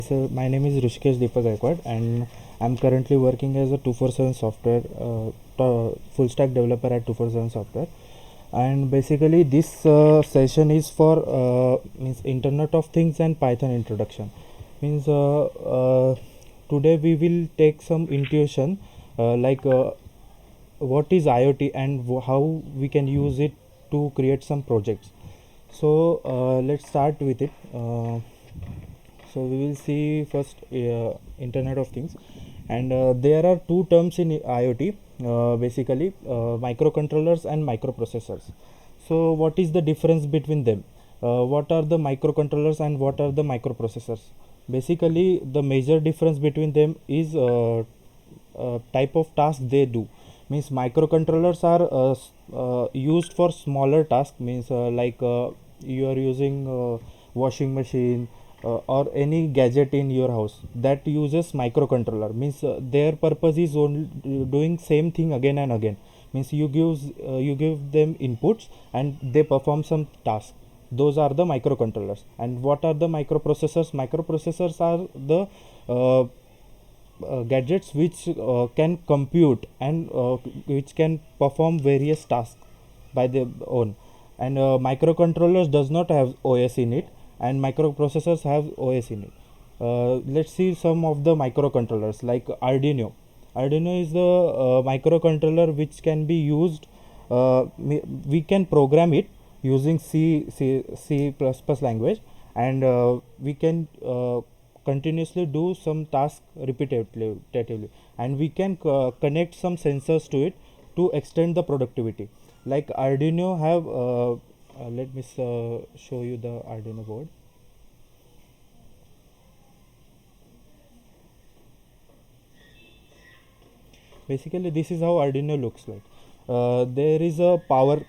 So my name is Rishikesh Deepak Gaikwad, and I'm currently working as a 247 software full stack developer at 247 software. And basically, this session is for means Internet of Things and Python introduction. Means today we will take some intuition what is IoT and how we can use it to create some projects. So let's start with it. So we will see first Internet of Things, and there are two terms in IoT, basically microcontrollers and microprocessors. So what is the difference between them? What are the microcontrollers and what are the microprocessors? Basically, the major difference between them is type of task they do. Means microcontrollers are used for smaller tasks. Means you are using washing machine or any gadget in your house that uses microcontroller. Means their purpose is only doing same thing again and again. Means you give them inputs and they perform some task. Those are the microcontrollers. And what are the microprocessors? Microprocessors are the gadgets which can compute and which can perform various tasks by their own. And microcontrollers does not have OS in it, and microprocessors have OS in it. Let's see some of the microcontrollers like Arduino is the microcontroller which can be used. We can program it using C++ language, and we can continuously do some task repetitively, and we can connect some sensors to it to extend the productivity. Like Arduino have let me show you the Arduino board. Basically, this is how Arduino looks like. There is a power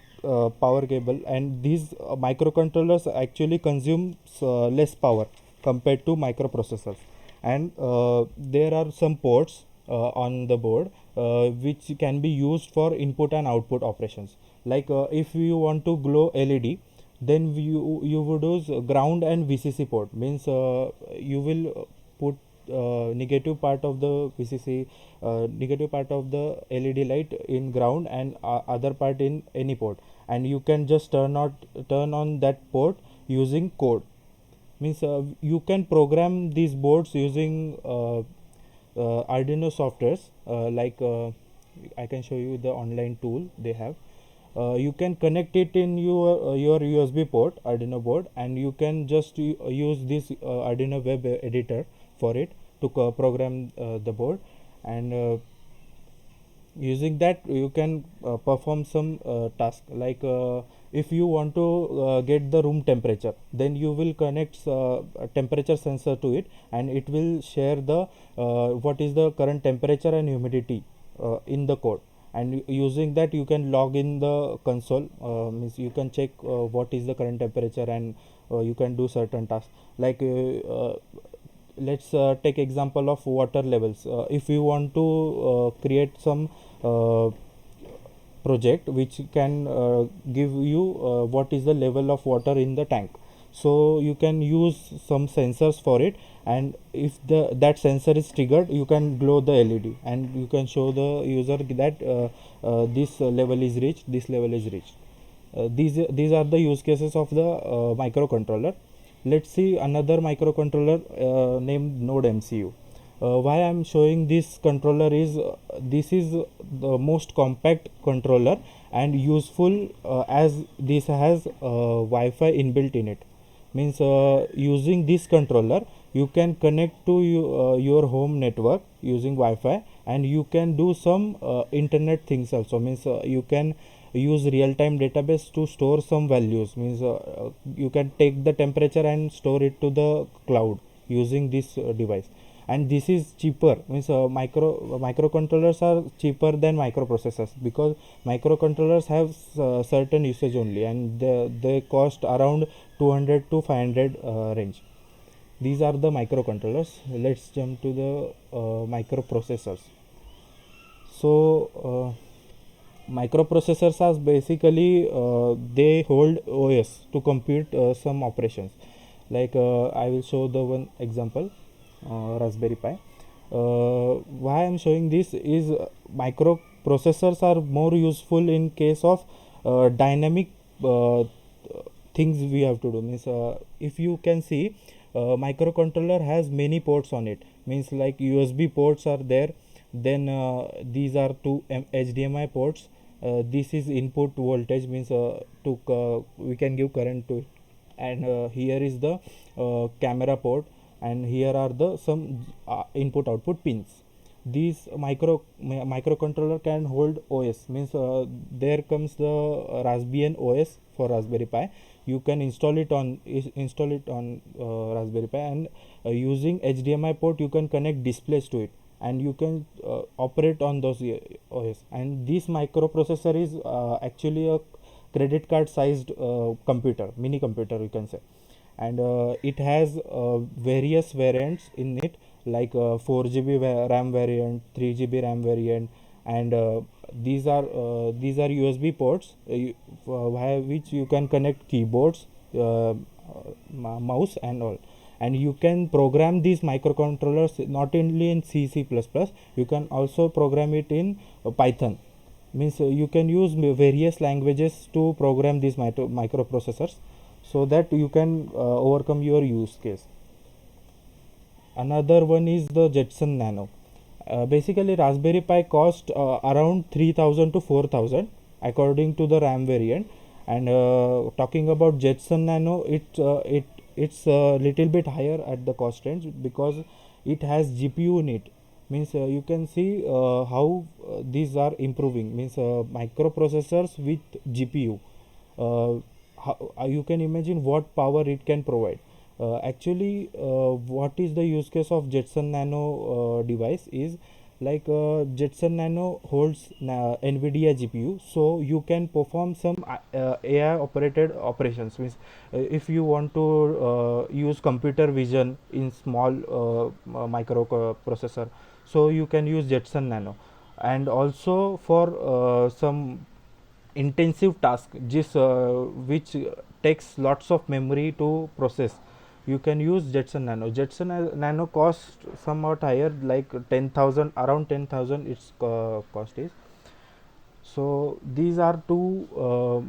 cable, and these microcontrollers actually consume less power compared to microprocessors. And there are some ports on the board which can be used for input and output operations. Like if you want to glow LED, then you would use ground and VCC port. Means you will put negative part of the VCC, negative part of the LED light in ground, and other part in any port, and you can just turn on that port using code. Means you can program these boards using Arduino softwares. I can show you the online tool they have. You can connect it in your USB port Arduino board, and you can just use this Arduino web editor for it to program the board. And using that you can perform some task. Like if you want to get the room temperature, then you will connect a temperature sensor to it, and it will share the what is the current temperature and humidity in the code. And using that you can log in the console. Means you can check what is the current temperature, and you can do certain tasks. Like let's take example of water levels. If you want to create some uh, project which can give you what is the level of water in the tank, so you can use some sensors for it, and if the that sensor is triggered, you can glow the LED, and you can show the user that this level is reached, this level is reached. These are the use cases of the microcontroller. Let's see another microcontroller named Node MCU. Why I'm showing this controller is this is the most compact controller and useful, as this has Wi-Fi inbuilt in it. Means using this controller you can connect to your home network using Wi-Fi, and you can do some internet things also. Means you can use real-time database to store some values. Means you can take the temperature and store it to the cloud using this device. And this is cheaper. Means microcontrollers are cheaper than microprocessors, because microcontrollers have certain usage only, and they cost around 200 to 500 range. These are the microcontrollers. Let's jump to the microprocessors. So microprocessors are basically they hold OS to compute some operations. Like I will show the one example. Raspberry Pi. Why I'm showing this is microprocessors are more useful in case of dynamic things we have to do. Means if you can see, microcontroller has many ports on it. Means like USB ports are there. Then these are two HDMI ports. This is input voltage, means we can give current to it. And here is the camera port, and here are the some input output pins. These microcontroller can hold OS, means there comes the Raspbian OS for Raspberry Pi. You can install it on Raspberry Pi, and using HDMI port you can connect displays to it, and you can operate on those OS. And this microprocessor is actually a credit card sized computer, mini computer you can say. And it has various variants in it, like 4 GB RAM variant, 3 GB RAM variant. And these are USB ports via which you can connect keyboards, mouse and all. And you can program these microcontrollers not only in C++, you can also program it in Python. Means you can use various languages to program these microprocessors, so that you can overcome your use case. Another one is the Jetson Nano. Basically Raspberry Pi cost around 3000 to 4000 according to the RAM variant. And talking about Jetson Nano, it's a little bit higher at the cost range, because it has GPU in it. Means you can see how these are improving. Means microprocessors with GPU, you can imagine what power it can provide. Actually what is the use case of Jetson Nano device is, like Jetson Nano holds NVIDIA GPU, so you can perform some AI operated operations. Means if you want to use computer vision in small microprocessor, so you can use Jetson Nano. And also for some intensive task, just which takes lots of memory to process, you can use Jetson Nano. Jetson Nano cost somewhat higher, like 10,000, around 10,000 its cost is. So these are two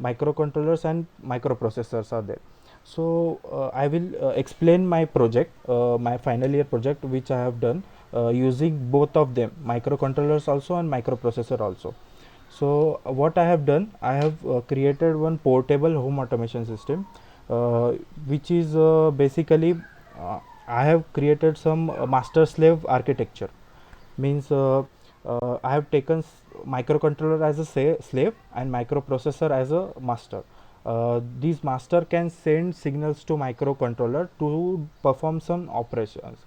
microcontrollers and microprocessors are there. So I will explain my project, my final year project, which I have done using both of them, microcontrollers also and microprocessor also. So what I have done, I have created one portable home automation system, which is basically I have created some master slave architecture. Means I have taken microcontroller as a slave and microprocessor as a master. These master can send signals to microcontroller to perform some operations.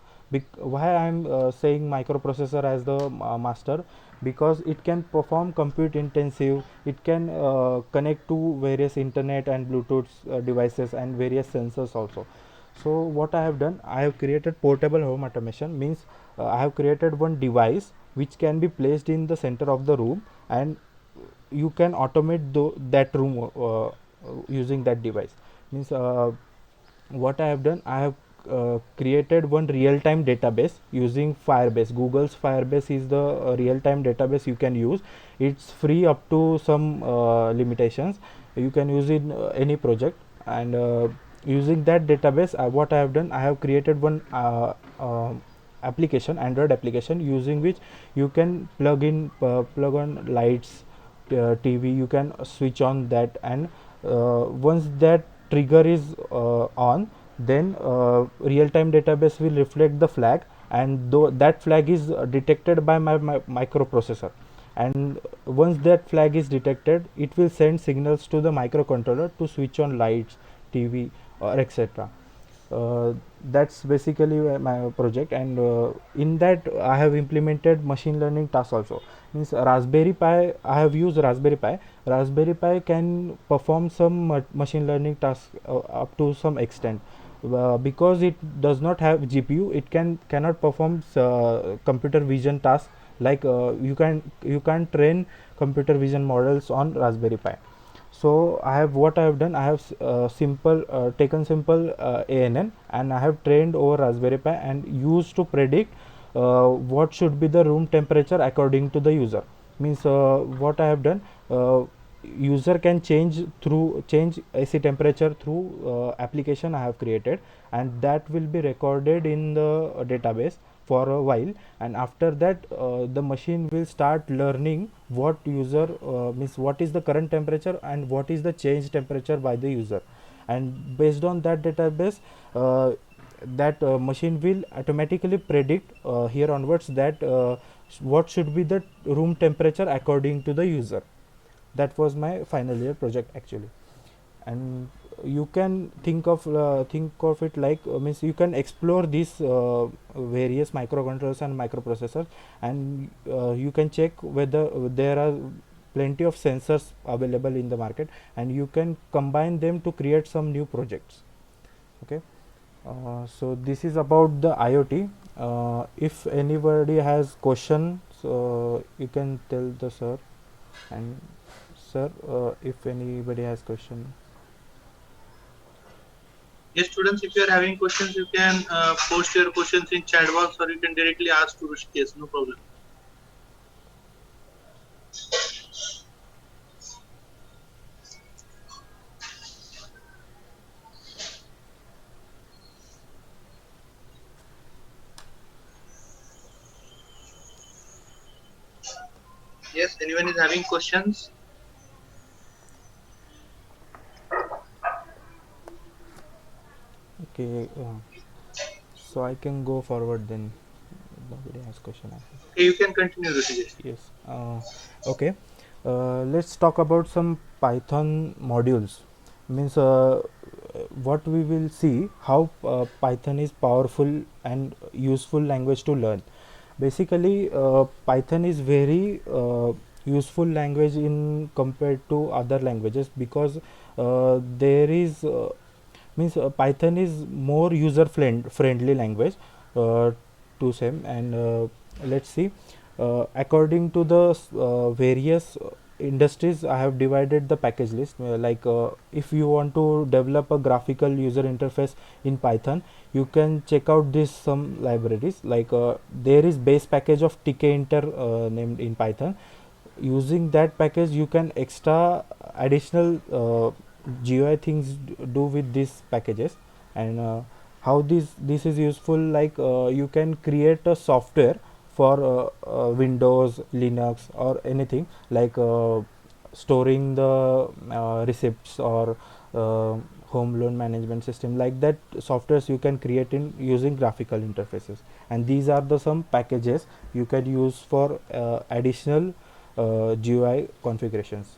Why I am saying microprocessor as the master, because it can perform compute intensive, it can connect to various internet and Bluetooth devices and various sensors also. So what I have done, I have created portable home automation. Means I have created one device which can be placed in the center of the room, and you can automate that room using that device. Means what I have done, I have created one real-time database using Firebase. Google's Firebase is the real-time database you can use. It's free up to some limitations. You can use it in any project. And using that database, what I have done, I have created one application, Android application, using which you can plug on lights, TV. You can switch on that, and once that trigger is on, then real-time database will reflect the flag, and though that flag is detected by my microprocessor. And once that flag is detected, it will send signals to the microcontroller to switch on lights, TV, or etc. That's basically my project. And in that I have implemented machine learning tasks also. Means Raspberry Pi, I have used Raspberry Pi. Raspberry Pi can perform some machine learning tasks up to some extent. Because it does not have GPU, it cannot perform computer vision tasks, like you can train computer vision models on Raspberry Pi. So I have what I have done. I have taken simple ANN, and I have trained over Raspberry Pi and used to predict what should be the room temperature according to the user. Means what I have done. User can change AC temperature through application I have created, and that will be recorded in the database for a while, and after that the machine will start learning what user means what is the current temperature and what is the change temperature by the user, and based on that database that machine will automatically predict here onwards that what should be the room temperature according to the user. That was my final year project actually. And you can think of it like means you can explore these various microcontrollers and microprocessors, and you can check whether there are plenty of sensors available in the market, and you can combine them to create some new projects. Okay. So this is about the IoT. If anybody has questions, you can tell the sir. And sir, if anybody has question. Yes, students, if you are having questions, you can post your questions in chat box, or you can directly ask to Rishikesh. No problem. Yes, anyone is having questions? Okay, so I can go forward then. Nobody has question. Okay, you can continue, Rishikesh. Yes. Okay. Let's talk about some Python modules. Means what we will see how Python is powerful and useful language to learn. Basically, Python is very useful language in compared to other languages because there is means Python is more user friendly language uh, to same. And let's see, according to the various industries I have divided the package list, if you want to develop a graphical user interface in Python, you can check out this some libraries there is base package of tkinter named in Python. Using that package you can extra additional GUI things do with these packages. And how this is useful, you can create a software for Windows, Linux, or anything, storing the receipts or home loan management system, like that softwares you can create in using graphical interfaces. And these are the some packages you can use for additional GUI configurations.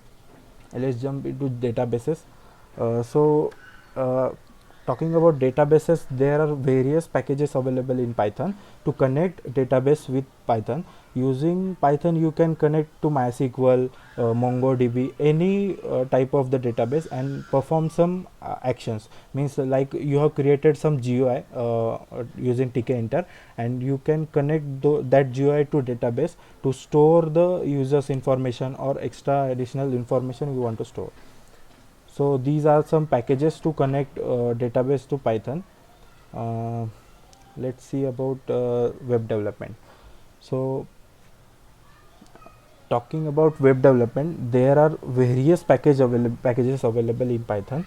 Let's jump into databases. So talking about databases, there are various packages available in Python to connect database with Python. Using Python you can connect to MySQL, MongoDB, any type of the database, and perform some actions. Means like you have created some GUI using tkinter, and you can connect that GUI to database to store the user's information or extra additional information you want to store. So these are some packages to connect database to Python. uh, let's see about web development. So talking about web development, there are various packages available in Python,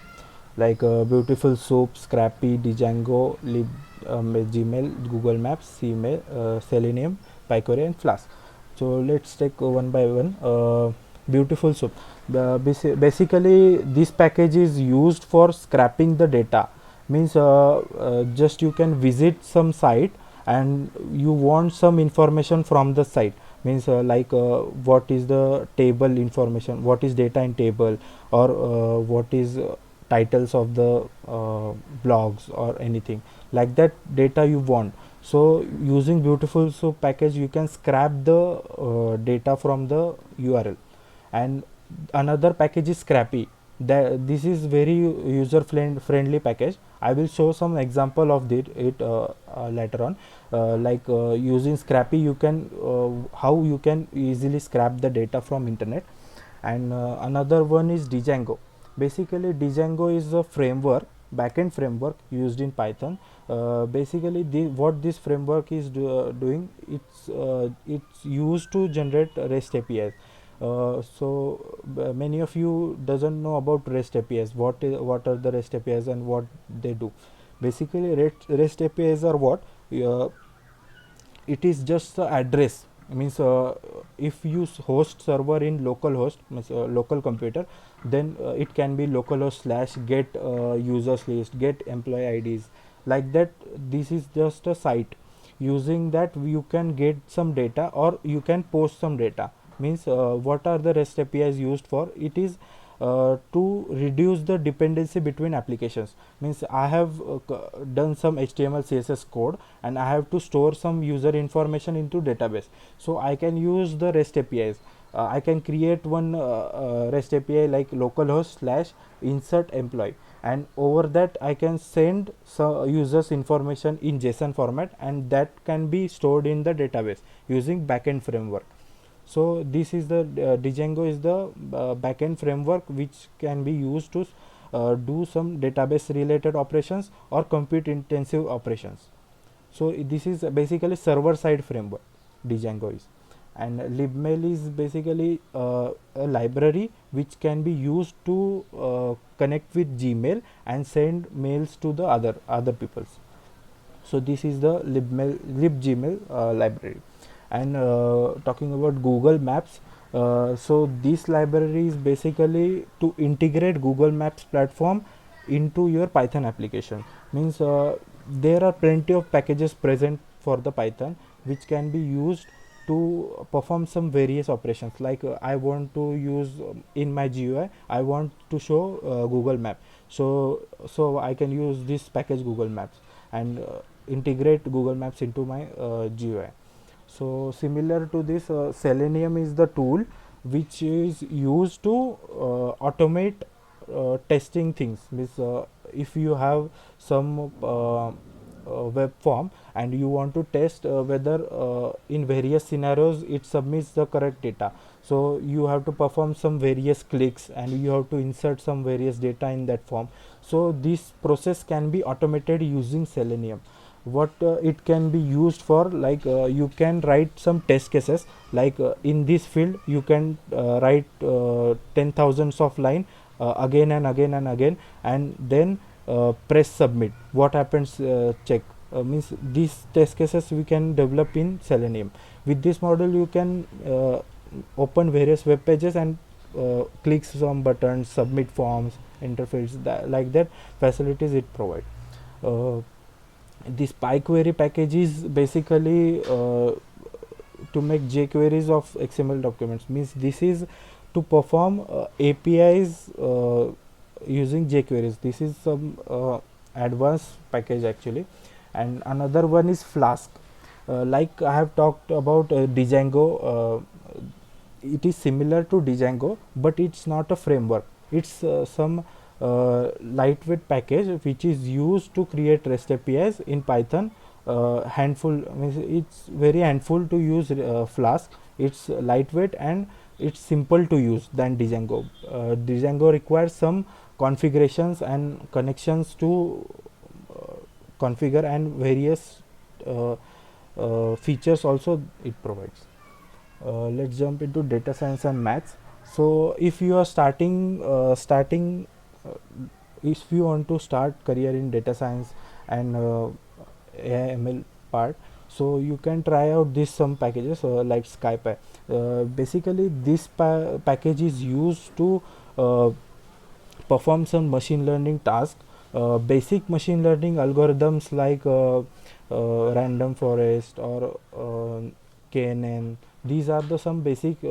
Beautiful Soup, Scrappy, Django, Gmail, Google Maps, Cmail, Selenium, Picori, and Flask. So let's take one by one. Beautiful Soup. Basically, this package is used for scrapping the data. Means just you can visit some site and you want some information from the site. Means what is the table information, what is data in table, or what is titles of the blogs or anything like that data you want. So using Beautiful Soup package you can scrap the data from the URL. And another package is Scrappy. This is very user friendly package. I will show some example of it later on. Using Scrappy you can how you can easily scrap the data from internet. and another one is Django. Basically, Django is a framework, backend framework used in Python. Basically, what this framework is doing, it's used to generate REST APIs. Many of you doesn't know about REST APIs. What are the REST APIs and what they do? Basically, REST APIs are what? It is just the address, means if you host server in localhost, means local computer, then it can be localhost slash get users list, get employee IDs, like that. This is just a site. Using that you can get some data or you can post some data. Means what are the REST APIs used for? It is to reduce the dependency between applications. Means I have done some HTML CSS code and I have to store some user information into database, so I can use the REST APIs. I can create one REST API like localhost slash insert employee, and over that I can send users information in JSON format, and that can be stored in the database using backend framework. So this is the Django is the backend framework which can be used to do some database related operations or compute intensive operations. So this is basically server side framework, Django is. And libmail is basically a library which can be used to connect with Gmail and send mails to the other peoples. So this is the libgmail library. And talking about Google Maps, so this library is basically to integrate Google Maps platform into your Python application. Means there are plenty of packages present for the Python which can be used to perform some various operations. Like I want to use in my GUI, I want to show Google Map, so I can use this package Google Maps and integrate Google Maps into my GUI. So similar to this, Selenium is the tool which is used to automate testing things. Means if you have some web form and you want to test whether in various scenarios it submits the correct data, so you have to perform some various clicks and you have to insert some various data in that form. So this process can be automated using Selenium. What it can be used for, like you can write some test cases, like in this field you can write 10,000s of line again and again and again, and then press submit. What happens, check. Means these test cases we can develop in Selenium. With this model you can open various web pages and click some buttons, submit forms, interface, like that facilities it provides. This PyQuery package is basically to make jQueries of XML documents. Means this is to perform APIs using jQueries. This is some advanced package actually. And another one is Flask. Like I have talked about Django, it is similar to Django, but it's not a framework. It's some lightweight package which is used to create REST APIs in Python. Handful, means it's very handful to use Flask. It's lightweight and it's simple to use than Django. Django requires some configurations and connections to configure, and various features also it provides. Let's jump into data science and maths. So if you are if you want to start career in data science and AI ML part, so you can try out this some packages like SkyPy. Basically this package is used to perform some machine learning task, basic machine learning algorithms like random forest or KNN. These are the some basic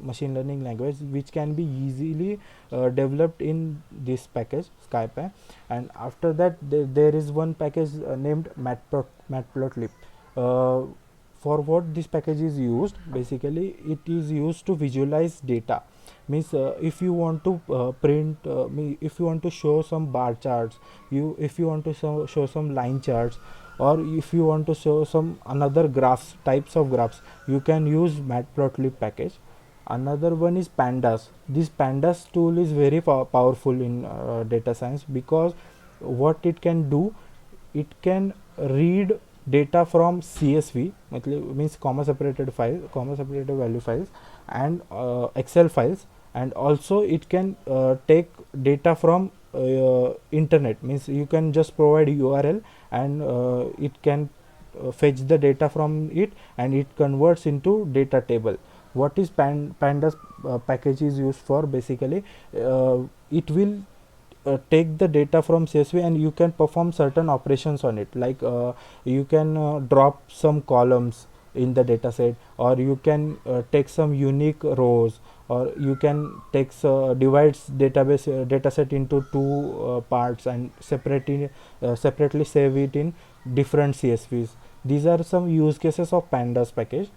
machine learning language which can be easily developed in this package SkyPy. And after that there is one package named Matplotlib. For what this package is used, basically it is used to visualize data. Means if you want to if you want to show some bar charts, if you want to show some line charts, or if you want to show some another graphs, types of graphs, you can use Matplotlib package. Another one is pandas. This pandas tool is very powerful in data science, because what it can do, it can read data from CSV, means comma separated value files, and Excel files, and also it can take data from internet, means you can just provide URL, and it can fetch the data from it, and it converts into data table. What is pandas package is used for? Basically, it will take the data from CSV, and you can perform certain operations on it, like you can drop some columns in the data set, or you can take some unique rows, or you can take divides database data set into two parts, and separately save it in different CSVs. These are some use cases of pandas package.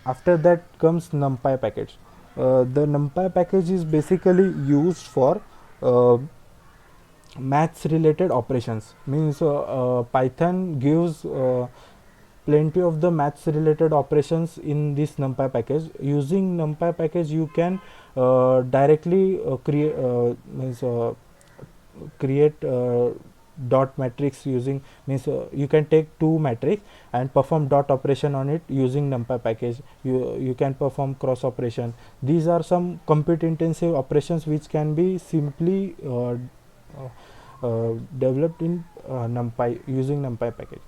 After that comes NumPy package. The NumPy package is basically used for uh, maths related operations, means Python gives plenty of the maths related operations in this NumPy package. Using NumPy package, you can directly create dot matrix using, means you can take two matrix and perform dot operation on it using NumPy package. You can perform cross operation. These are some compute intensive operations which can be simply developed in NumPy, using NumPy package.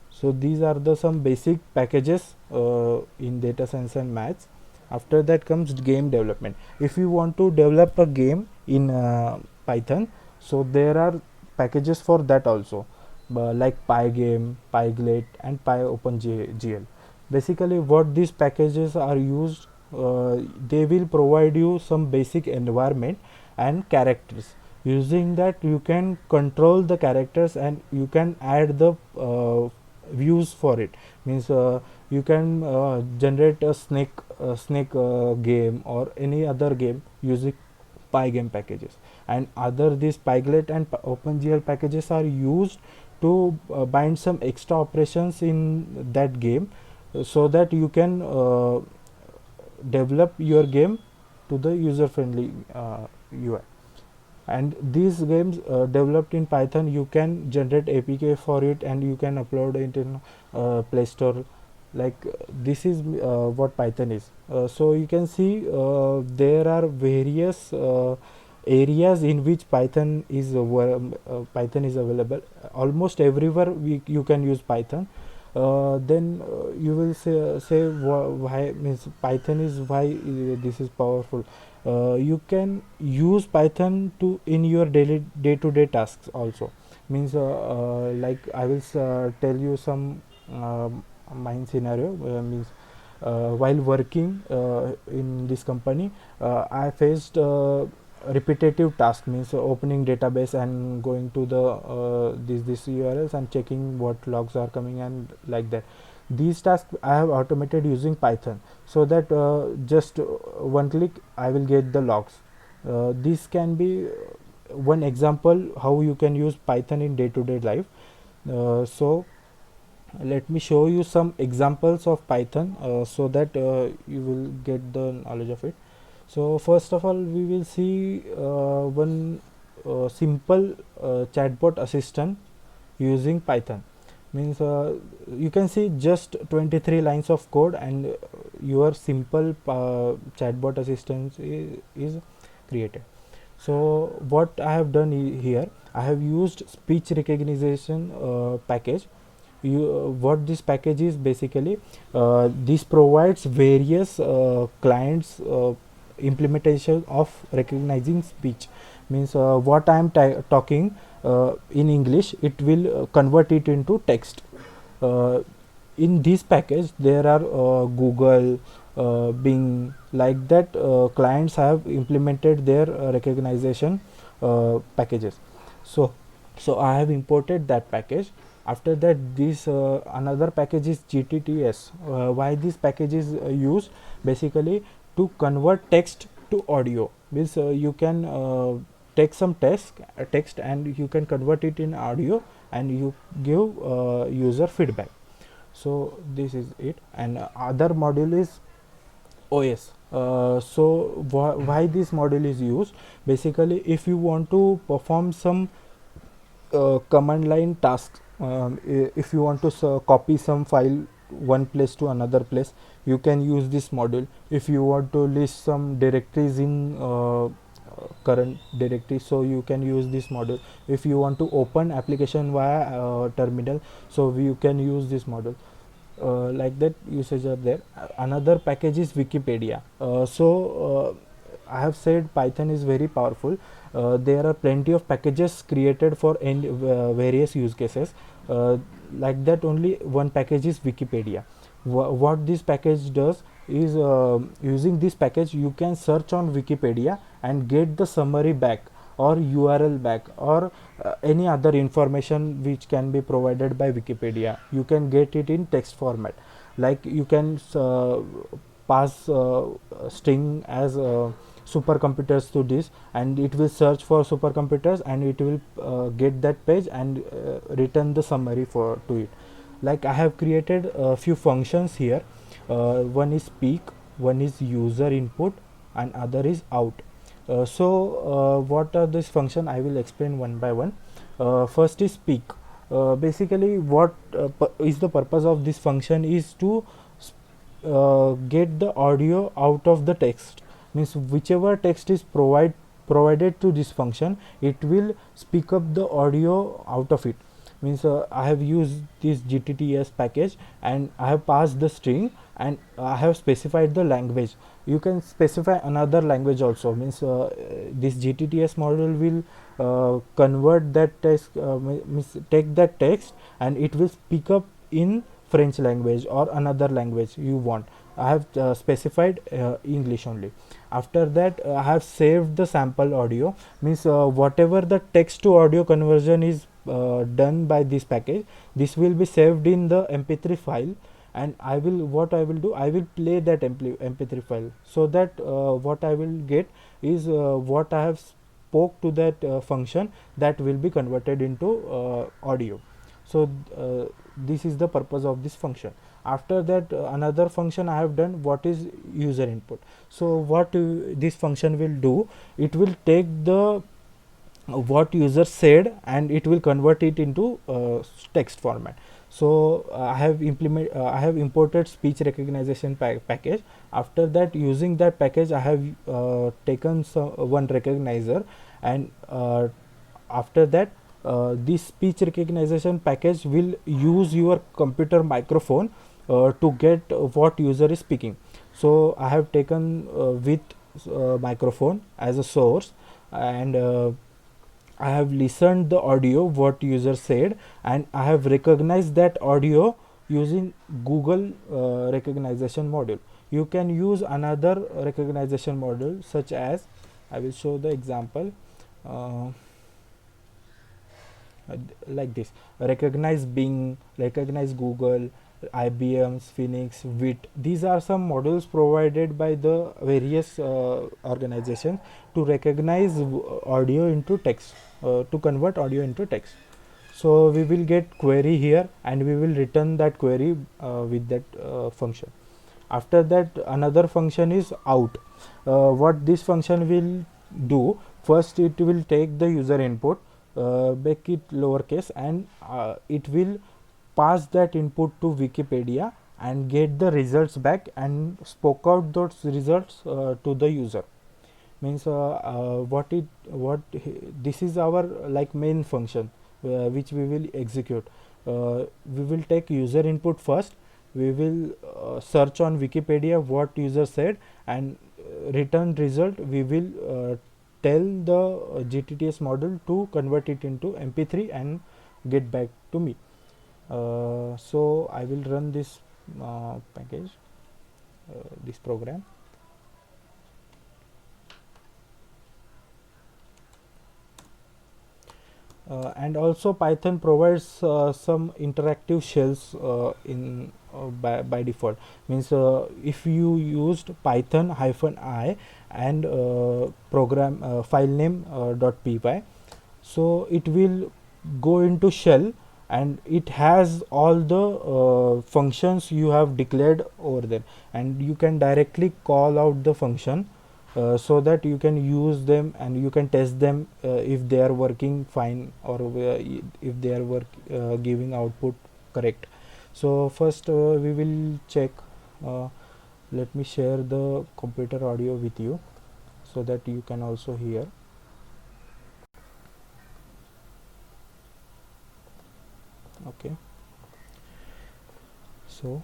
So these are the some basic packages in data science and maths. After that comes game development. If you want to develop a game in Python, so there are packages for that also, like Pygame, Pyglet, and PyOpenGL. Basically, what these packages are used, they will provide you some basic environment and characters. Using that, you can control the characters, and you can add the views for it, means you can generate a snake game or any other game using Pygame packages. And other these Pyglet and OpenGL packages are used to bind some extra operations in that game, so that you can develop your game to the user friendly UI. And these games developed in Python, you can generate APK for it, and you can upload it in Play Store. Like this is what Python is. So you can see there are various areas in which Python is available. Almost everywhere you can use Python. Then you will say why, means Python is why this is powerful. You can use Python to in your day-to-day tasks also, means like I will tell you some mine scenario, means while working in this company, I faced repetitive task, means opening database and going to the this URLs and checking what logs are coming, and like that. These tasks I have automated using Python, so that just one click I will get the logs. This can be one example how you can use Python in day-to-day life. So let me show you some examples of Python, so that you will get the knowledge of it. So first of all, we will see one simple chatbot assistant using Python. Means you can see just 23 lines of code, and your simple chatbot assistant is created. So what I have done here, I have used speech recognition package. What this package is basically, this provides various clients implementation of recognizing speech. Means what I am talking in English, it will convert it into text. In this package there are Google, Bing, like that. Clients have implemented their recognition packages. So I have imported that package. After that, this another package is GTTS. Why this package is used? Basically to convert text to audio. Means you can take some text and you can convert it in audio, and you give user feedback. So this is it. And other module is Oh yes. So why this model is used? Basically, if you want to perform some command line tasks, if you want to copy some file one place to another place, you can use this module. If you want to list some directories in current directory, so you can use this module. If you want to open application via terminal, so you can use this module. Like that usage are there. Another package is Wikipedia. I have said Python is very powerful. There are plenty of packages created for various use cases. Like that, only one package is Wikipedia. What this package does is, using this package you can search on Wikipedia and get the summary back, or URL back, or any other information which can be provided by Wikipedia. You can get it in text format. Like you can pass string as supercomputers to this, and it will search for supercomputers, and it will get that page and return the summary for to it. Like I have created a few functions here. One is speak, one is user input, and other is out. What are this function? I will explain one by one. First is speak. Basically, what is the purpose of this function is to get the audio out of the text. Means whichever text is provided to this function, it will speak up the audio out of it. Means I have used this GTTS package, and I have passed the string, and I have specified the language. You can specify another language also. Means this GTTS model will convert that text, means take that text, and it will speak up in French language or another language you want. I have specified English only. After that, I have saved the sample audio. Means whatever the text to audio conversion is done by this package, this will be saved in the mp3 file, and I will do, I will play that mp3 file, so that what I will get is what I have spoke to that function, that will be converted into audio. So this is the purpose of this function. After that, another function I have done, what is user input. So what this function will do, it will take the what user said, and it will convert it into text format. So I have imported speech recognition package. After that, using that package, I have taken one recognizer, and after that, this speech recognition package will use your computer microphone to get what user is speaking. So I have taken with microphone as a source, and I have listened the audio what user said, and I have recognized that audio using Google recognition module. You can use another recognition module, such as, I will show the example. Like this: recognize Bing, recognize Google, IBM's Phoenix, WIT. These are some models provided by the various organizations to recognize audio into text, to convert audio into text. So we will get query here, and we will return that query with that function. After that, another function is out. What this function will do, first it will take the user input, make it lowercase, and it will pass that input to Wikipedia and get the results back, and spoke out those results to the user. Means this is our like main function which we will execute. We will take user input first, we will search on Wikipedia what user said, and return result we will tell the GTTS model to convert it into mp3 and get back to me. So I will run this package, this program. And also Python provides some interactive shells by default. Means if you used Python -i and program file name .py, so it will go into shell and it has all the functions you have declared over there, and you can directly call out the function so that you can use them and you can test them if they are working fine, or if they are giving output correct. So first we will check. uh, Let me share the computer audio with you so that you can also hear. Okay, so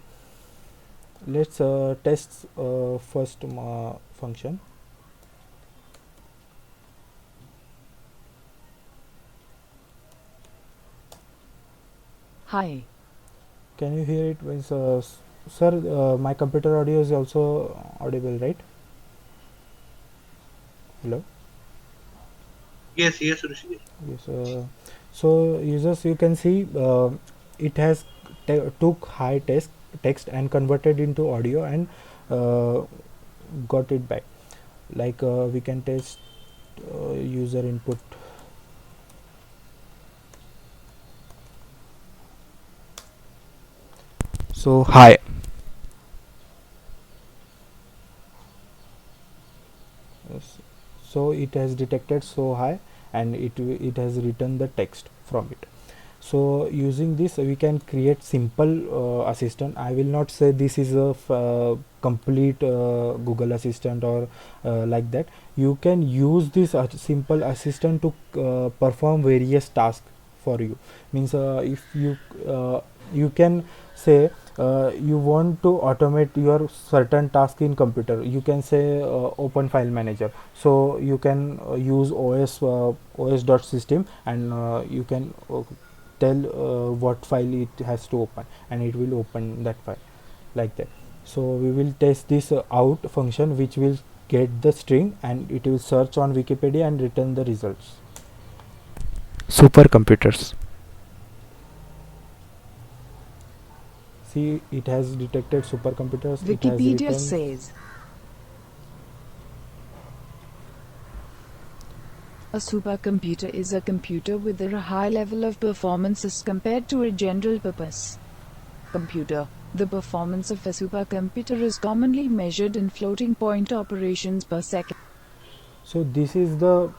let's test first function. Hi. Can you hear it? Means, sir, my computer audio is also audible, right? Hello. Yes, yes, Rishikesh. Yes. So users, you can see it has took high text and converted into audio and uh, got it back. Like we can test user input. So hi. Yes. So it has detected so high, and it has written the text from it. So using this we can create simple assistant. I will not say this is a complete Google Assistant or like that. You can use this simple assistant to perform various tasks for you. Means if you you can say you want to automate your certain task in computer, you can say open file manager. So you can use os.system, and you can tell what file it has to open, and it will open that file like that. So we will test this out function, which will get the string and it will search on Wikipedia and return the results. Supercomputers. See, it has detected supercomputers. It has Wikipedia written. says a supercomputer is a computer with a high level of performance as compared to a general purpose computer. The performance of a supercomputer is commonly measured in floating point operations per second. So this is the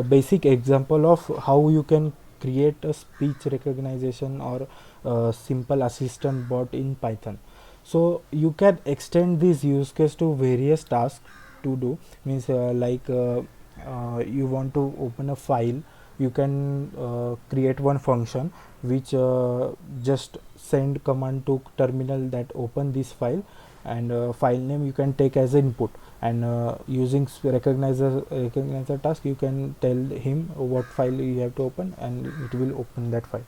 basic example of how you can create a speech recognition or simple assistant bot in Python. So you can extend this use case to various tasks to do. Means you want to open a file, you can create one function which just send command to terminal that open this file, and file name you can take as input, and using recognizer task you can tell him what file you have to open, and it will open that file.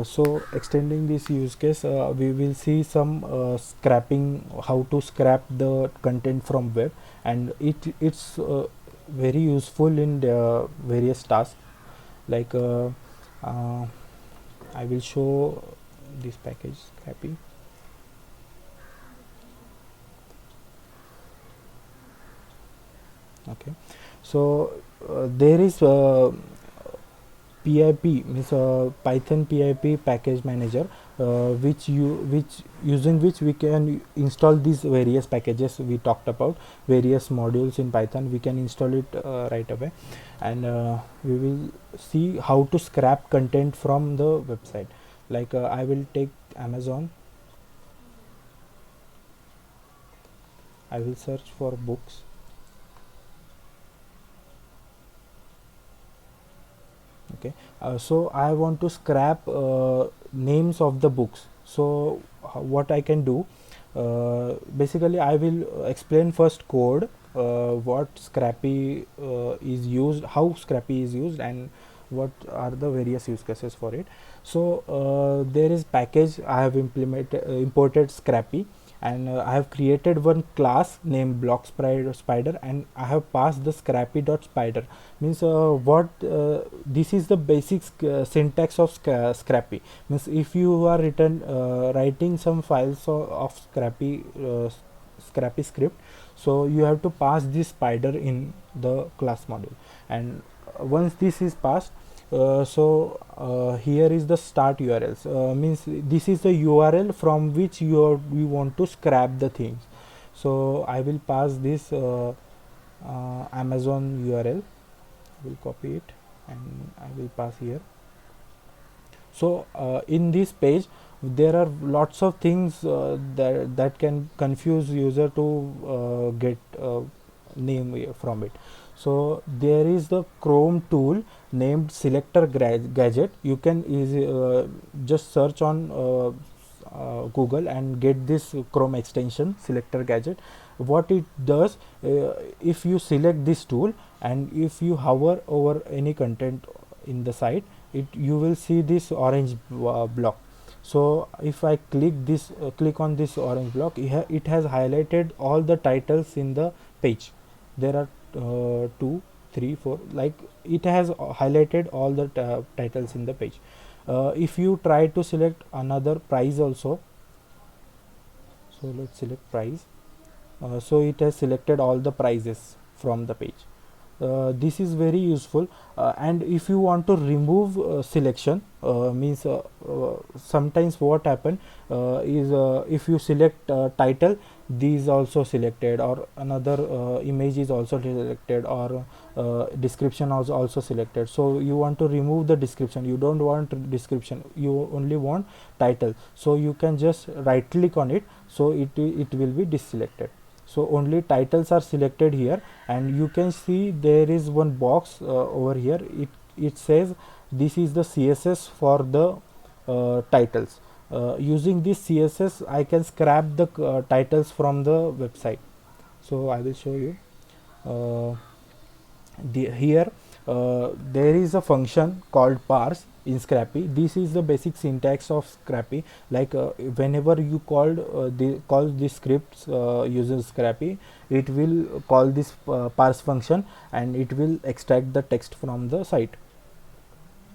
So extending this use case, we will see some scrapping, how to scrap the content from web, and it's very useful in the various tasks. Like uh, I will show this package scrappy. Okay, so there is PIP, means Python PIP package manager, which using which we can install these various packages we talked about, various modules in Python. We can install it right away, and we will see how to scrap content from the website. Like I will take Amazon. I will search for books. Okay, so I want to scrap names of the books. So what I can do, basically I will explain first code, what scrappy is used, how scrappy is used, and what are the various use cases for it. So there is package I have implemented, imported scrappy, and I have created one class named block spider, and I have passed the scrappy.spider. Means what this is the basic syntax of scrappy. Means if you are writing some files of scrappy script, so you have to pass this spider in the class module, and once this is passed, Here is the start URLs, means this is the URL from which you want to scrap the things. So I will pass this Amazon URL. I will copy it and I will pass here. So in this page there are lots of things that can confuse user to get name from it. So there is the Chrome tool named selector gadget. You can just search on Google and get this Chrome extension selector gadget. What it does, if you select this tool and if you hover over any content in the site, you will see this orange block. So if I click on this orange block, it has highlighted all the titles in the page. There are 2, 3, 4, like it has highlighted all the titles in the page. If you try to select another price also, so let's select price. So it has selected all the prices from the page. This is very useful, and if you want to remove selection, means sometimes what happen is if you select title, these also selected, or another image is also selected, or description also selected. So you want to remove the description, you don't want description, you only want title. So you can just right click on it, so it will be deselected. So only titles are selected here, and you can see there is one box over here. It says this is the CSS for the titles. Using this CSS I can scrap the titles from the website. So I will show you. Here there is a function called parse in Scrapy. This is the basic syntax of Scrapy. Like whenever you call this script using Scrapy, it will call this parse function and it will extract the text from the site.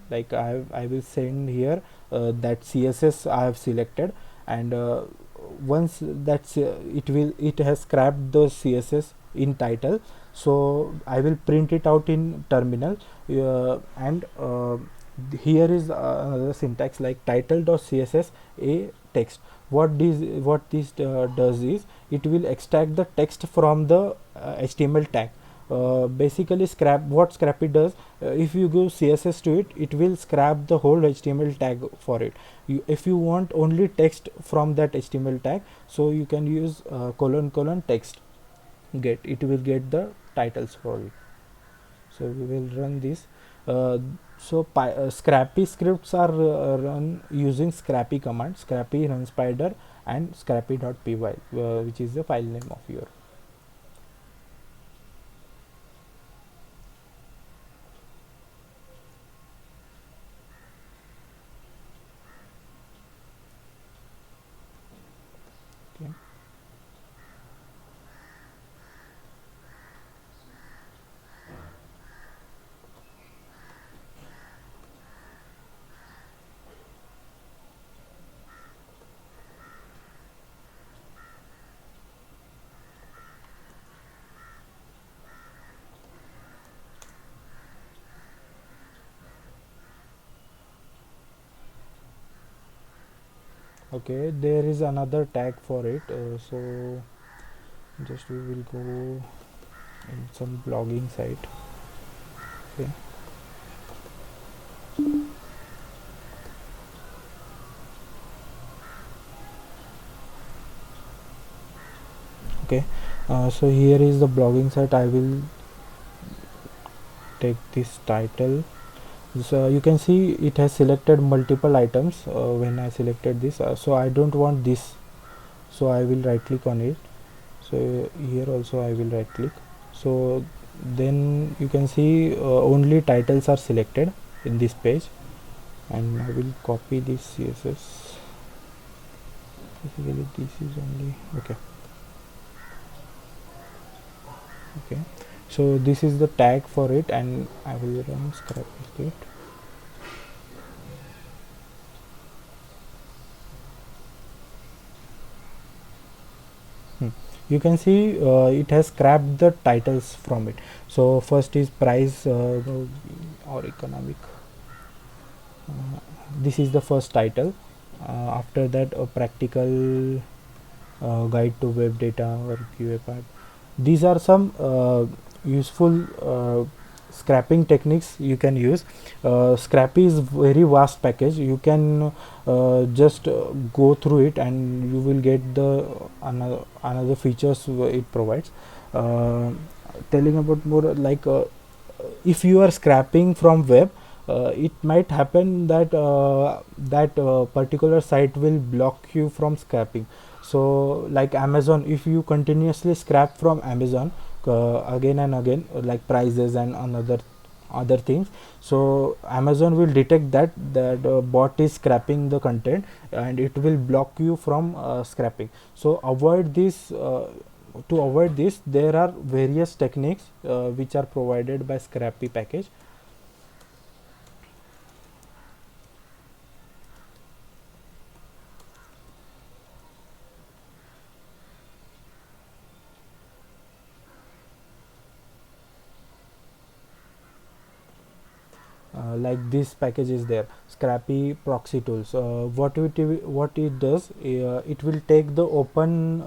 Like I will send here that CSS I have selected, and once that's it has scrapped the CSS in title. So I will print it out in terminal, and here is another syntax like title.css a text. What this does is it will extract the text from the HTML tag. Basically what Scrapy does, if you give CSS to it, it will scrap the whole HTML tag for it. If you want only text from that HTML tag, so you can use : text get, it will get the titles for it. So we will run this. Scrapy scripts are run using Scrapy command, Scrapy run spider and scrapy.py, which is the file name of your. Okay. Okay, there is another tag for it, so just we will go in some blogging site. Okay, okay. So here is the blogging site. I will take this title. So you can see it has selected multiple items when I selected this, so I don't want this, so I will right click on it. So here also I will right click. So then you can see only titles are selected in this page, and I will copy this CSS. Basically this is only okay. So this is the tag for it, and I will run Scrapy script. You can see it has scrapped the titles from it. So first is price or economic. This is the first title. After that, a practical guide to web data or QA part. These are some useful scrapping techniques you can use. Scrappy is very vast package. You can just go through it and you will get the another features it provides. Telling about more like if you are scrapping from web, it might happen that particular site will block you from scrapping. So like Amazon, if you continuously scrap from Amazon again and again, like prices and another other things, so Amazon will detect that bot is scrapping the content and it will block you from scrapping. So avoid this. To avoid this, there are various techniques which are provided by Scrappy package. Like this package is there, Scrappy proxy tools. What it does, it will take the open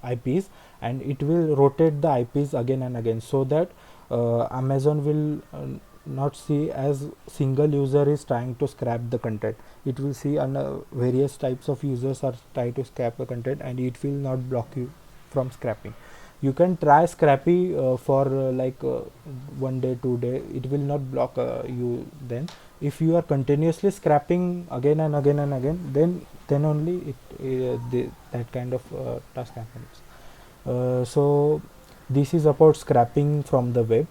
IPs and it will rotate the IPs again and again, so that Amazon will not see as single user is trying to scrap the content. It will see various types of users are trying to scrap the content, and it will not block you from scrapping. You can try Scrappy for like 1 day 2 day, it will not block you. Then if you are continuously scrapping again and again and again, then only that kind of task happens. So this is about scrapping from the web.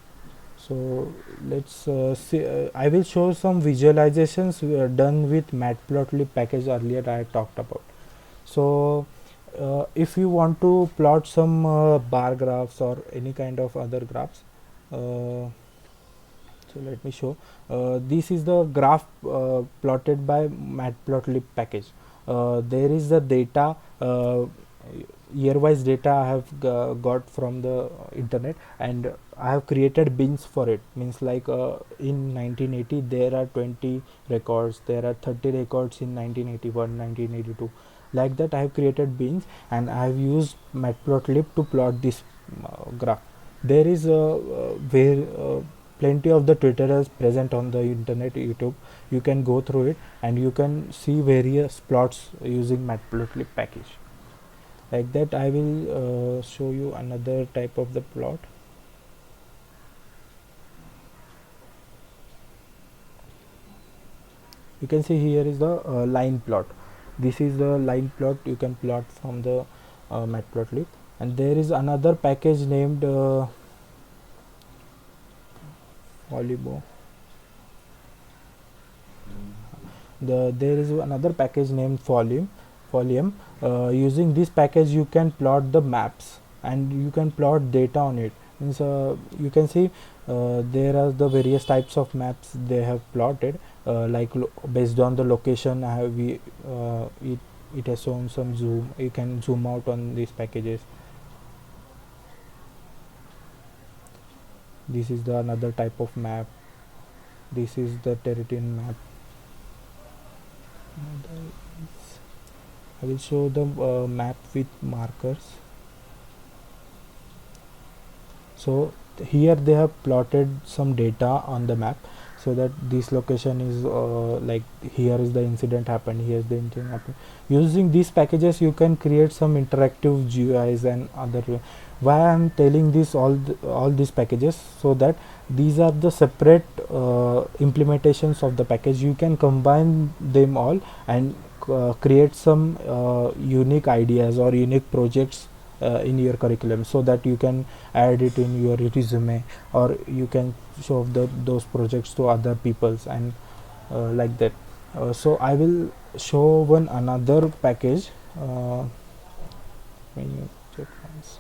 So let's see. I will show some visualizations done with Matplotlib package earlier I talked about. So if you want to plot some bar graphs or any kind of other graphs, so let me show. This is the graph plotted by Matplotlib package. There is the data, year-wise data I have got from the internet, and I have created bins for it. Means like in 1980 there are 20 records, there are 30 records in 1981, 1982. Like that I have created bins and I have used Matplotlib to plot this graph. There is plenty of the tutorials present on the internet, YouTube. You can go through it and you can see various plots using Matplotlib package. Like that I will show you another type of the plot. You can see here is the line plot. This is the line plot you can plot from the Matplotlib. And there is another package named Volleyball. There is another package named Folium. Using this package you can plot the maps and you can plot data on it. Means you can see there are the various types of maps they have plotted, like based on the location. It has shown some zoom. You can zoom out on these packages. This is the another type of map. This is the Terratin map. I will show the map with markers. So here they have plotted some data on the map, so that this location is like here is the incident happened, here is the incident happened. Using these packages you can create some interactive GUIs and other. Why I am telling this all these packages, so that these are the separate implementations of the package. You can combine them all and create some unique ideas or unique projects in your curriculum, so that you can add it in your resume, or you can show those projects to other peoples, and like that. So I will show one another package. When you check once.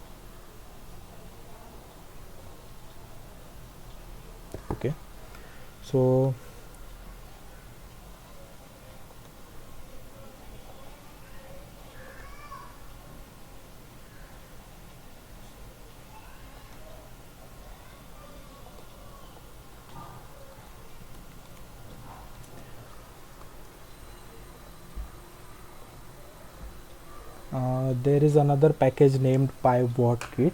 Okay, so there is another package named PyWordKit.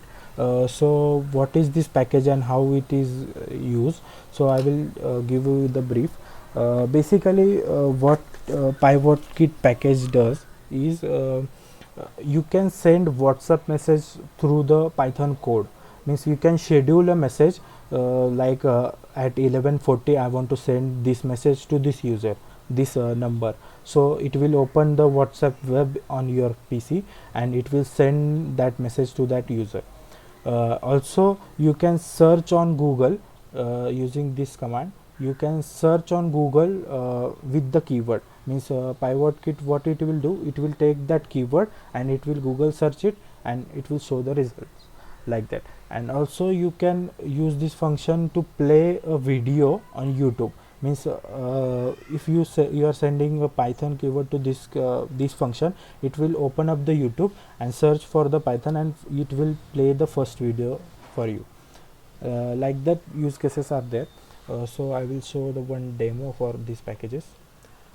So what is this package and how it is used? So I will give you the brief. Basically what PyWordKit package does is you can send WhatsApp message through the Python code. Means you can schedule a message like at 11:40 I want to send this message to this user, this number. So it will open the WhatsApp web on your PC and it will send that message to that user. Also you can search on Google using this command. You can search on Google with the keyword. Means PyWordKit, what it will do, it will take that keyword and it will Google search it and it will show the results like that. And also you can use this function to play a video on YouTube. Means if you say you are sending a Python keyword to this function, it will open up the YouTube and search for the Python and it will play the first video for you. Like that use cases are there. So I will show the one demo for these packages.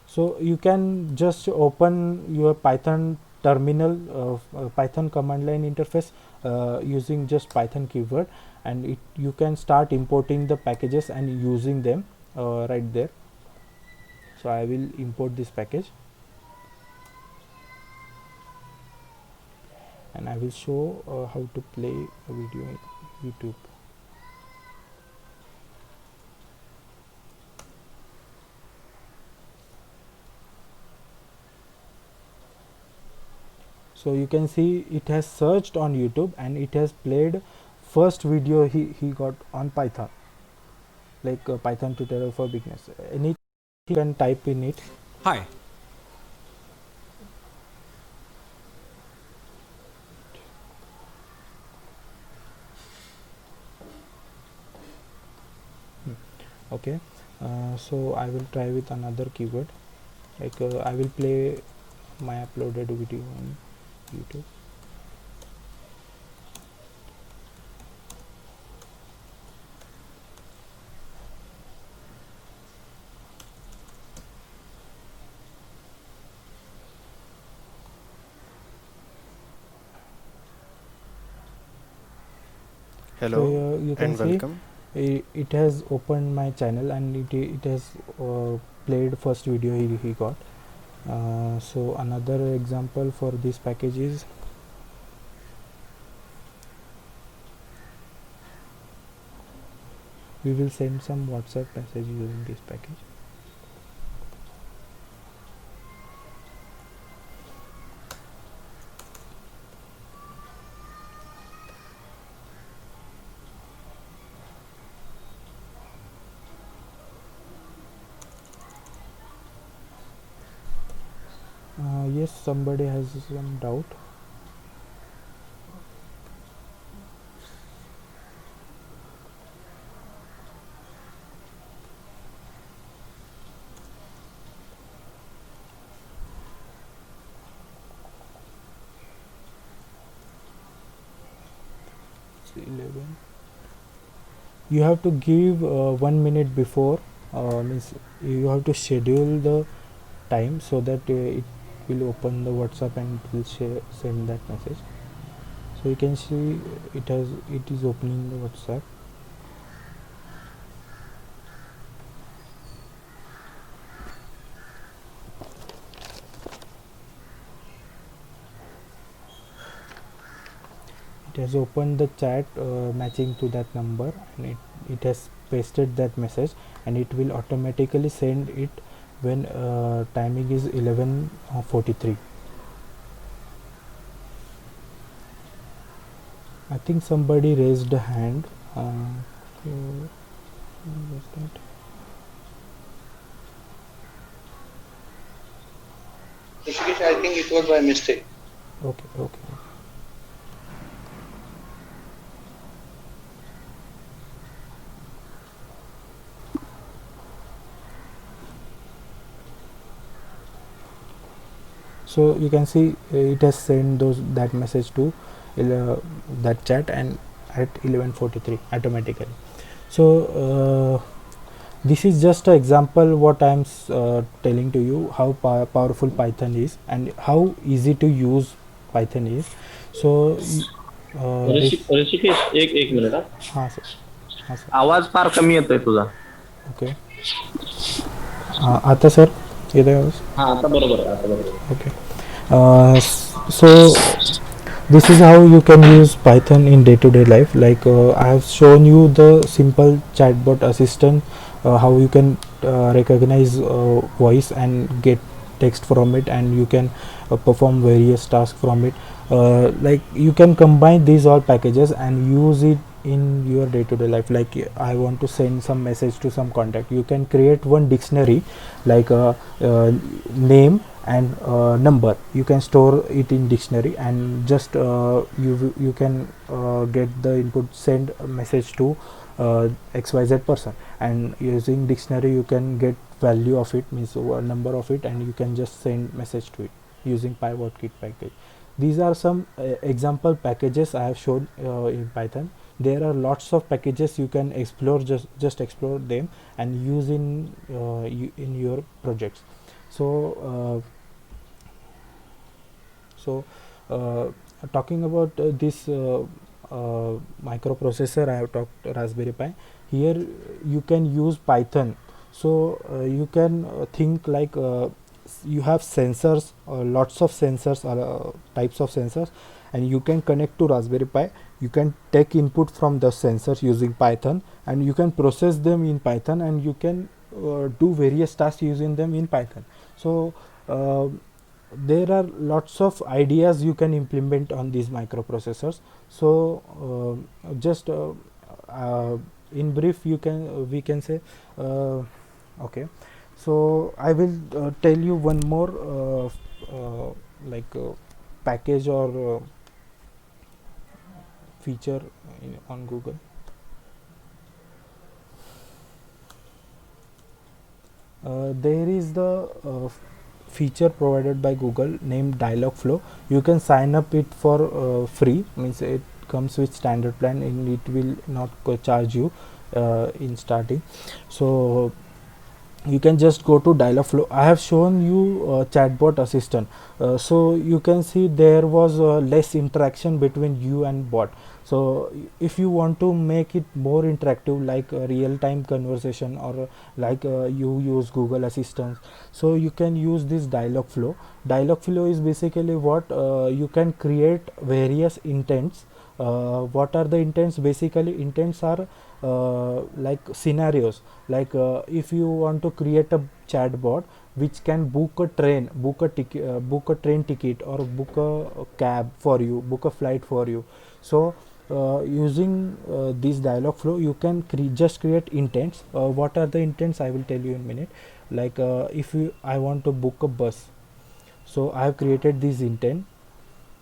So you can just open your Python terminal, Python command line interface using just Python keyword, and you can start importing the packages and using them right there. So I will import this package and I will show how to play a video in YouTube. So you can see it has searched on YouTube and it has played first video he got on Python, like a Python tutorial for beginners. Any you can type in it. Hi. Okay, so I will try with another keyword, like I will play my uploaded video on YouTube. Hello So you can and see welcome. it has opened my channel and it has played first video he got. So another example for this package is we will send some WhatsApp message using this package. Yes, somebody has some doubt. It's 11. You have to give 1 minute before, means you have to schedule the time so that it will open the WhatsApp and it will send that message. So you can see it is opening the WhatsApp. It has opened the chat matching to that number and it has pasted that message and it will automatically send it when timing is 11:43. I think somebody raised a hand. Who was that? Rishikesh, I think it was by mistake. Okay. So you can see it has sent that message to that chat and at 11:43 automatically. So this is just an example what I am telling to you how powerful Python is and how easy to use Python is. So Rishikesh एक एक minute हा. हाँ sir, हाँ sir, आवाज फार कमी येतोय तुझा. Okay. आता सर येत आहे आवाज? हा आता बरोबर आहे, आता बरोबर. Okay. So this is how you can use Python in day-to-day life. Like I have shown you the simple chatbot assistant, how you can recognize voice and get text from it, and you can perform various tasks from it. Like you can combine these all packages and use it in your day-to-day life. Like I want to send some message to some contact, you can create one dictionary, like name and number. You can store it in dictionary, and just you can get the input, send a message to XYZ person, and using dictionary you can get value of it, means a number of it, and you can just send message to it using PyWordKit package. These are some example packages I have shown in Python. There are lots of packages you can explore, just explore them and use in your projects. So talking about this microprocessor, I have talked Raspberry Pi. Here you can use Python. So you can think like you have sensors, lots of sensors, types of sensors, and you can connect to Raspberry Pi. You can take input from the sensors using Python, and you can process them in Python, and you can do various tasks using them in Python. So there are lots of ideas you can implement on these microprocessors. So just in brief, we can say okay. So I will tell you one more like package or feature on Google. There is the feature provided by Google named Dialogflow. You can sign up it for free, means it comes with standard plan and it will not charge you in starting. So you can just go to Dialogflow. I have shown you chatbot assistant. So you can see there was less interaction between you and bot. So if you want to make it more interactive, like real-time conversation, or like you use Google Assistant, so you can use this Dialogflow. Dialogflow is basically what you can create various intents. What are the intents? Basically intents are like scenarios, like if you want to create a chatbot which can book a train, book a train ticket, or book a cab for you, book a flight for you. So using this Dialogflow, you can just create intents. What are the intents? I will tell you in a minute. Like if I want to book a bus, so I have created this intent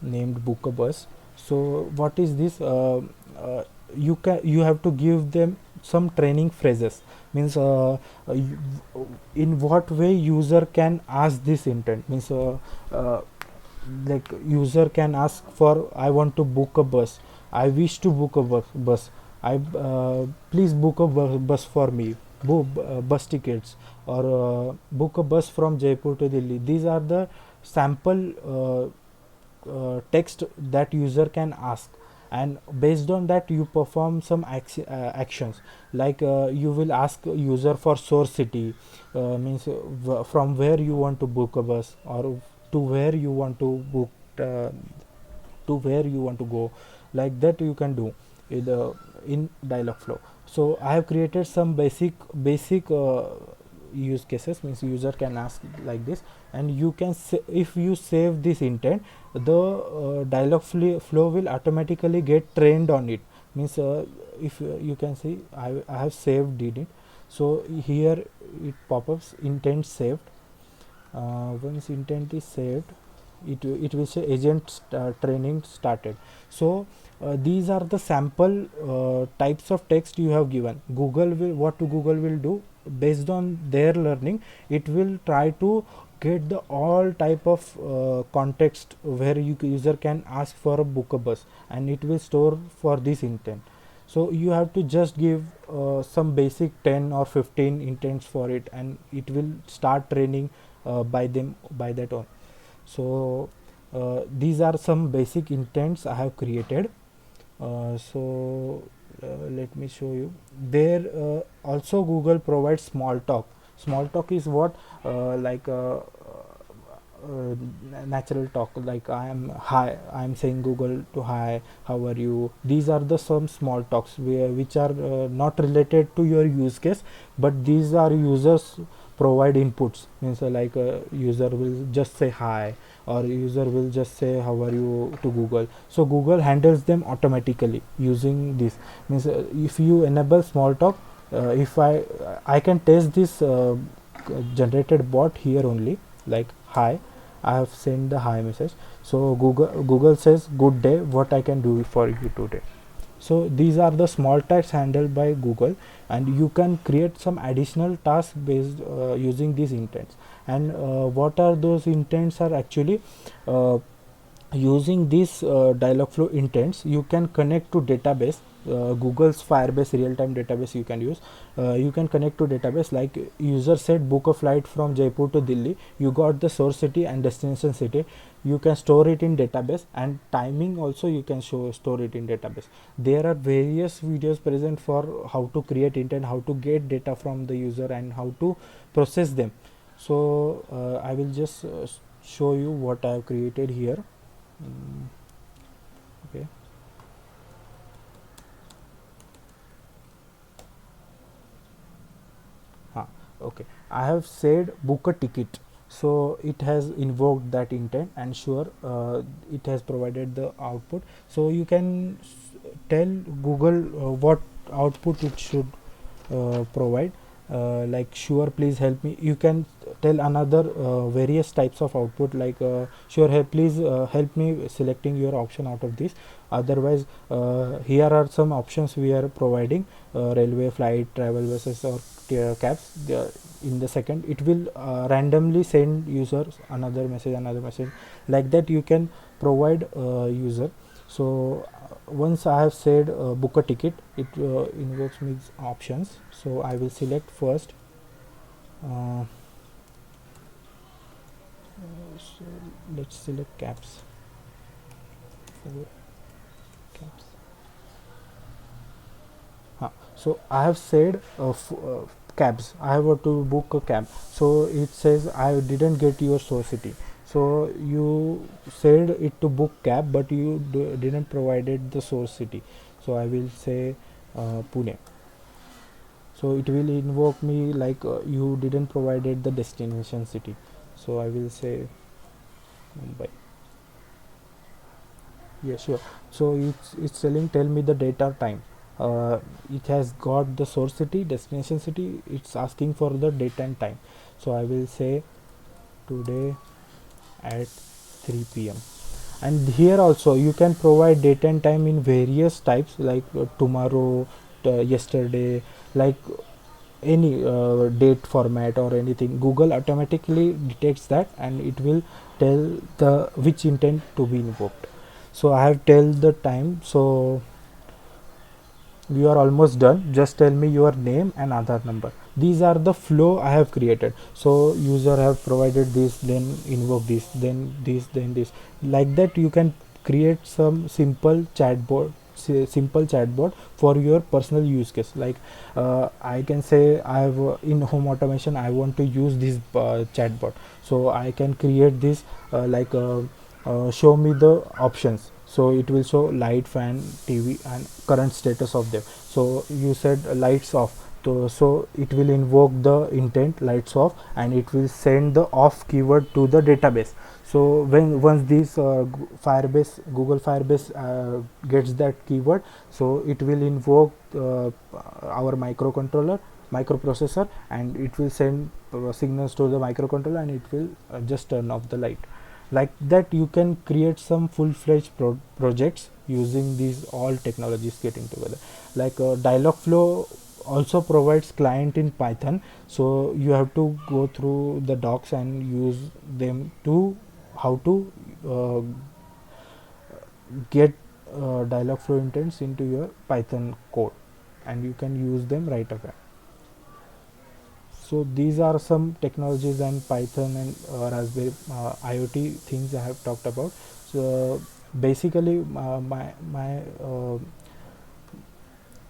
named book a bus. So what is this? You have to give them some training phrases, means in what way user can ask this intent, means like user can ask for, I want to book a bus, I wish to book a bus, I please book a bus for me, book bus tickets, or book a bus from Jaipur to Delhi. These are the sample text that user can ask, and based on that you perform some actions, like you will ask user for source city, means from where you want to book a bus, or to where you want to book, to where you want to go, like that you can do in Dialogflow. So I have created some basic use cases, means user can ask like this, and you can if you save this intent, the Dialogflow will automatically get trained on it, means if you can see I have saved it. So here it pop-ups intent saved. Once intent is saved, it will say agent training started. So these are the sample types of text you have given. Google will do, based on their learning, it will try to get the all type of context where user can ask for a book a bus, and it will store for this intent. So you have to just give some basic 10 or 15 intents for it, and it will start training by that on. So these are some basic intents I have created. Let me show you. There also Google provides Smalltalk. Smalltalk is what like natural talk, like I am hi, I am saying Google to hi, how are you. These are the some small talks which are not related to your use case, but these are users provide inputs. Means like a user will just say hi, or user will just say how are you to Google. So Google handles them automatically using this. Means if you enable small talk, if I can test this generated bot here only, like hi, I have sent the hi message. So Google says good day, what I can do for you today. So these are the small tasks handled by Google, and you can create some additional tasks based using these intents. And what are those intents are actually using these Dialogflow intents, you can connect to database. Google's Firebase real-time database you can use. You can connect to database, like user said book a flight from Jaipur to Delhi. You got the source city and destination city. You can store it in database, and timing also you can store it in database. There are various videos present for how to create intent, how to get data from the user, and how to process them. So I will just show you what I have created here. Okay. Okay, I have said book a ticket, so it has invoked that intent, and sure it has provided the output. So you can tell Google what output it should provide. Like sure please help me, you can tell another various types of output, like sure please help me selecting your option out of this. Otherwise here are some options we are providing: railway, flight, travel buses, or cabs. In the second it will randomly send users another message, like that you can provide user. So once I have said book a ticket, it invokes me options. So I will select first so let's select cabs. 4 cabs. So I have said cabs, I have to book a cab. So it says I didn't get your source city. So you said it to book cab, but you didn't provided the source city. So I will say Pune. So it will invoke me like you didn't provided the destination city. So I will say Mumbai. Yeah, sure. So it's telling tell me the date or time. It has got the source city, destination city. It's asking for the date and time. So I will say today at 3 p.m. And here also you can provide date and time in various types, like tomorrow, yesterday, like any date format or anything. Google automatically detects that, and it will tell the which intent to be invoked. So I have tell the time. So you are almost done. Just tell me your name and Aadhaar number. These are the flow I have created. So user have provided this, then invoke this, then this, then this. Like that you can create some simple chatbot for your personal use case. Like I can say I have in home automation I want to use this chatbot. So I can create this show me the options. So it will show light, fan, TV, and current status of them. So you said lights off, so it will invoke the intent lights off, and it will send the off keyword to the database. So once this Google Firebase gets that keyword, so it will invoke our microprocessor, and it will send signals to the microcontroller, and it will just turn off the light. Like that you can create some full-fledged projects using these all technologies getting together. Like Dialogflow also provides client in Python, so you have to go through the docs and use them to how to get Dialogflow intents into your Python code, and you can use them right away. So these are some technologies and Python and Raspberry IoT things I have talked about. So basically, my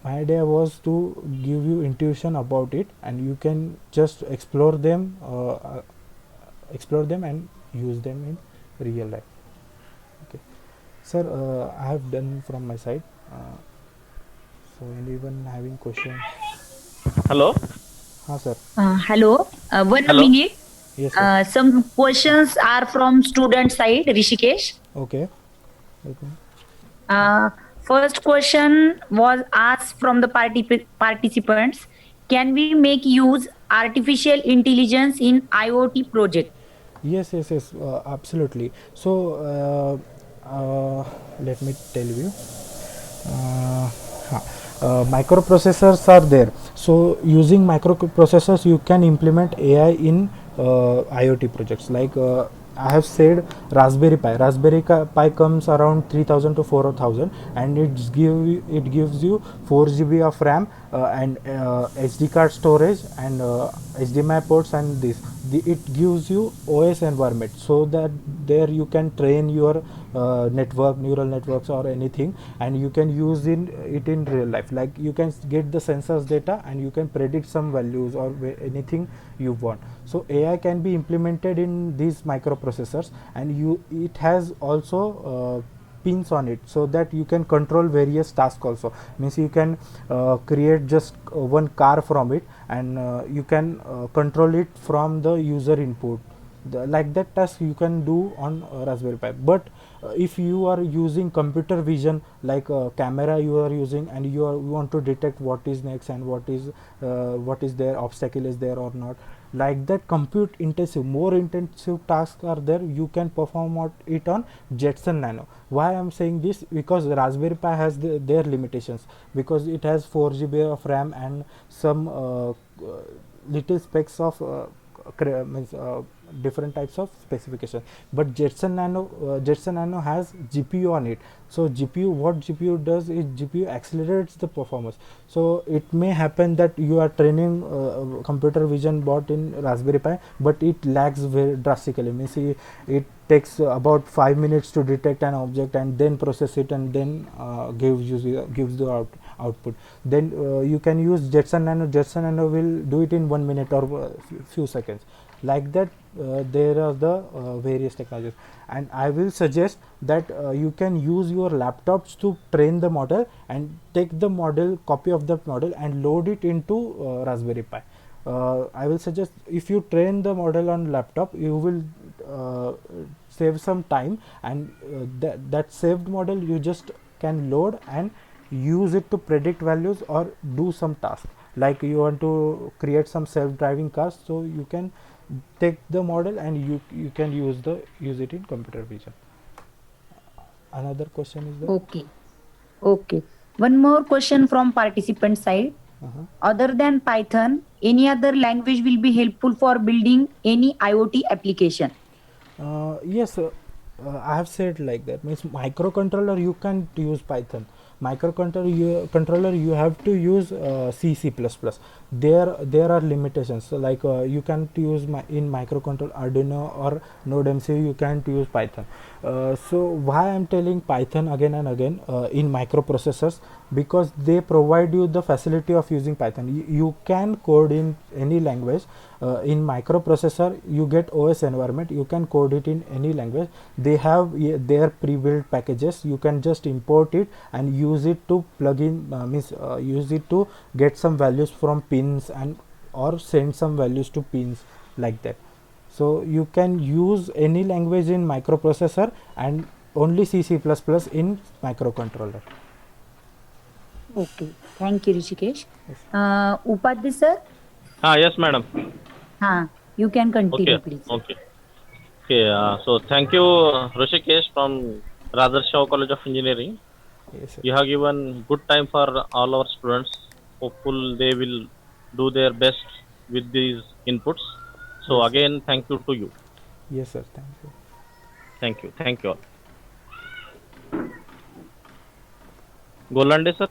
idea was to give you intuition about it, and you can just explore them and use them in real life. Okay, sir, I have done from my side. So anyone having questions? Hello. Sir. Hello. One Hello. minute. Yes, sir. Some questions are from student side, Rishikesh. Okay. Okay. First question was asked from the participants. Can we make use artificial intelligence in IoT project? Yes, absolutely. So let me tell you. Microprocessors are there. So using microprocessors, you can implement AI in IoT projects. Like I have said, Raspberry Pi. Pi comes around 3000 to 4000, and it gives you 4 GB of RAM and SD card storage and HDMI ports, and it gives you OS environment, so that there you can train your neural networks or anything, and you can use it in real life. Like you can get the sensors data and you can predict some values or anything you want. So AI can be implemented in these microprocessors, and it has also pins on it, so that you can control various tasks also. Means you can create just one car from it, and you can control it from the user input. Like that task you can do on Raspberry Pi. But if you are using computer vision, like camera you are using, and you want to detect what is next and what is there, obstacle is there or not, like that more intensive tasks are there, you can perform it on Jetson Nano. Why I am saying this? Because Raspberry Pi has their limitations, because it has 4 GB of RAM and some little specs of different types of specifications. But Jetson Nano has GPU on it. So what GPU does is GPU accelerates the performance. So it may happen that you are training computer vision bot in Raspberry Pi, but it lags very drastically. Means it takes about 5 minutes to detect an object and then process it, and then gives the output. Then you can use Jetson Nano. Jetson Nano will do it in 1 minute or few seconds. Like that, there are the various technologies, and I will suggest that you can use your laptops to train the model, and take the copy of the model and load it into Raspberry Pi. I will suggest, if you train the model on laptop, you will save some time, and that saved model you just can load and use it to predict values or do some task. Like you want to create some self-driving cars, so you can take the model and you can use it in computer vision. Another question is there? Okay. One more question from participant side. Other than Python, any other language will be helpful for building any IoT application? Yes, I have said like that. Means microcontroller you can use Python. Controller you have to use C++. There are limitations. So like you can't use in microcontroller Arduino or Node MCU, you can't use Python. So why I am telling Python again and again in microprocessors? Because they provide you the facility of using Python. You can code in any language. In microprocessor you get OS environment, you can code it in any language. They have their pre-built packages. You can just import it and use it to plug in, use it to get some values from pins or send some values to pins, like that. So you can use any language in microprocessor and only C++ in microcontroller. Okay. Thank you, Rishikesh. Upadhyay sir? Yes, madam. You can continue, Okay. please. Okay. So thank you, Rishikesh from Rajarshaw College of Engineering. Yes, sir. You have given good time for all our students. Hopeful they will do their best with these inputs. So Yes, again, thank you to you. Yes, sir. Thank you. Thank you. Thank you all. Golande sir.